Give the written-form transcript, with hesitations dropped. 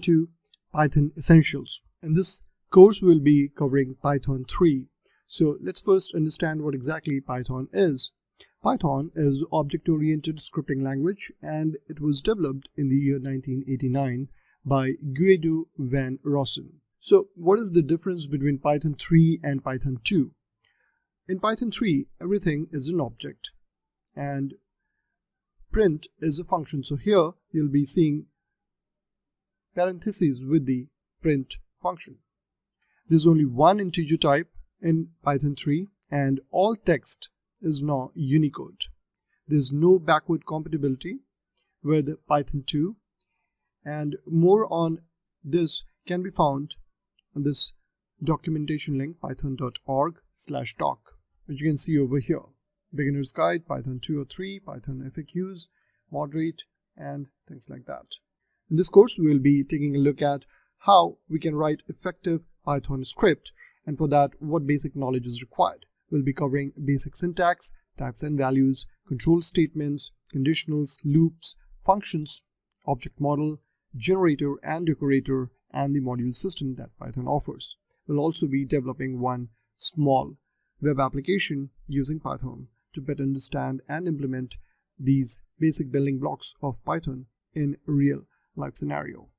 to Python Essentials. In this course, we'll be covering Python 3. So let's first understand what exactly Python is. Python is an object-oriented scripting language, and it was developed in the year 1989 by Guido van Rossum. So what is the difference between Python 3 and Python 2? In Python 3, everything is an object and print is a function. So here you'll be seeing parentheses with the print function. There's only one integer type in Python 3 and all text is now Unicode. There's no backward compatibility with Python 2, and more on this can be found on this documentation link python.org/doc, which you can see over here. Beginner's Guide, Python 2 or 3, Python FAQs, Moderate, and things like that. In this course, we will be taking a look at how we can write effective Python script, and for that, what basic knowledge is required. We'll be covering basic syntax, types and values, control statements, conditionals, loops, functions, object model, generator and decorator, and the module system that Python offers. We'll also be developing one small web application using Python to better understand and implement these basic building blocks of Python in real life scenario.